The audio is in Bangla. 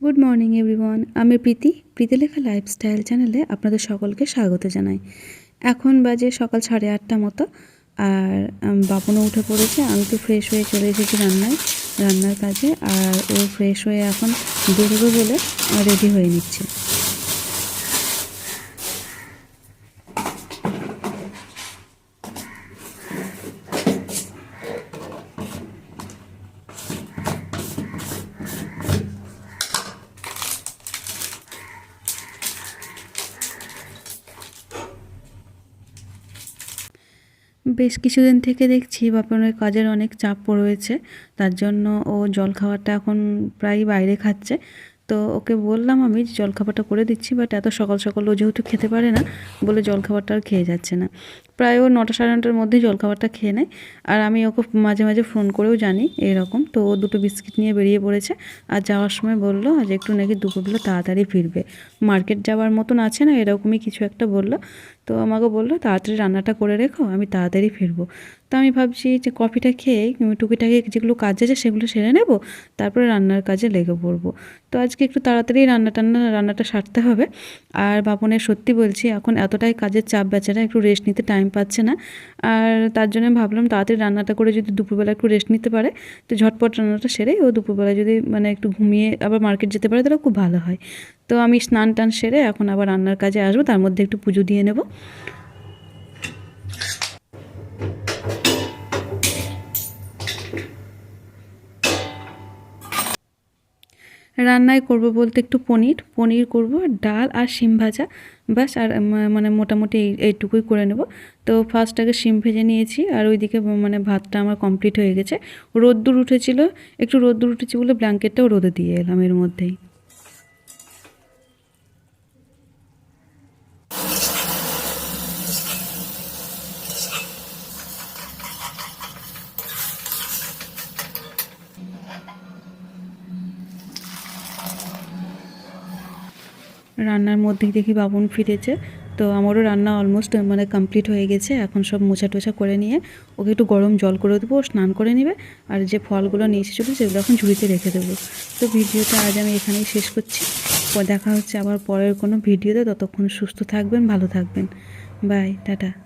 গুড মর্নিং এভরিওয়ান, আমি প্রীতি লেখা লাইফস্টাইল চ্যানেলে আপনাদের সকলকে স্বাগত জানাই। এখন বাজে সকাল 8:30 মতো, আর বাপনও উঠে পড়েছে। আমি তো ফ্রেশ হয়ে চলে এসেছি রান্নার কাজে, আর ও ফ্রেশ হয়ে এখন বেরোবে বলে রেডি হয়ে নিচ্ছে। বেশ কিছুদিন থেকে দেখছি বাপনের কাজের অনেক চাপ রয়েছে, তার জন্য ও জলখাবারটা এখন প্রায় বাইরে খাচ্ছে। তো ওকে বললাম আমি জলখাবারটা করে দিচ্ছি, বাট এত সকাল সকাল ও যেহেতু খেতে পারে না বলে জলখাবারটা আর খেয়ে যাচ্ছে না। প্রায় ও 9টা সাড়ে 9টার মধ্যেই জলখাবারটা খেয়ে নেয়। আর আমি ওকে মাঝে মাঝে ফোন করেও জানি এরকম। তো ও 2টো বিস্কিট নিয়ে বেরিয়ে পড়েছে। আর যাওয়ার সময় বললো আজ একটু নাকি দুপুরবেলা তাড়াতাড়ি ফিরবে, মার্কেট যাওয়ার মতন আছে না এরকমই কিছু একটা বললো। তো আমাকে বললো তাড়াতাড়ি রান্নাটা করে রেখো, আমি তাড়াতাড়ি ফিরবো। তো আমি ভাবছি যে কফিটা খেয়েই টুকিটাকি যেগুলো কাজ আছে সেগুলো সেরে নেব, তারপরে রান্নার কাজে লেগে পড়বো। তো আজকে একটু তাড়াতাড়ি রান্নাটা সারতে হবে। আর বাপনের সত্যি বলছি এখন এতটাই কাজের চাপ, বেচারা একটু রেস্ট নিতে টাইম পাচ্ছে না। আর তার জন্য ভাবলাম তাড়াতাড়ি রান্নাটা করে যদি দুপুরবেলা একটু রেস্ট নিতে পারে, তো ঝটপট রান্নাটা সেরেই ও দুপুরবেলা যদি একটু ঘুমিয়ে আবার মার্কেট যেতে পারে তাহলে খুব ভালো হয়। তো আমি স্নান টান সেরে এখন আবার রান্নার কাজে আসবো, তার মধ্যে একটু পুজো দিয়ে নেব। রান্নায় করব বলতে একটু পনির করব, ডাল আর শিম ভাজা, ব্যাস। আর মোটামুটি এইটুকুই করে নেব। তো ফার্স্ট আগে শিম ভেজে নিয়েছি, আর ওইদিকে ভাতটা আমার কমপ্লিট হয়ে গেছে। রোদ্দুর উঠেছিল, একটু রোদ্দুর উঠেছে বলে ব্ল্যাঙ্কেটটাও রোদে দিয়ে এলাম এর মধ্যেই। রান্নার মধ্যেই দেখি বাবন ফিরেছে। তো আমারও রান্না অলমোস্ট কমপ্লিট হয়ে গেছে। এখন সব মোছা টোছা করে নিয়ে ওকে একটু গরম জল করে দেবো, স্নান করে নেবে। আর যে ফলগুলো নিয়ে এসেছিলো সেগুলো এখন ঝুড়িতে রেখে দেবো। তো ভিডিওটা আজ আমি এখানেই শেষ করছি। দেখা হচ্ছে আবার পরের কোনো ভিডিওতে। ততক্ষণ সুস্থ থাকবেন, ভালো থাকবেন। Bye, tata.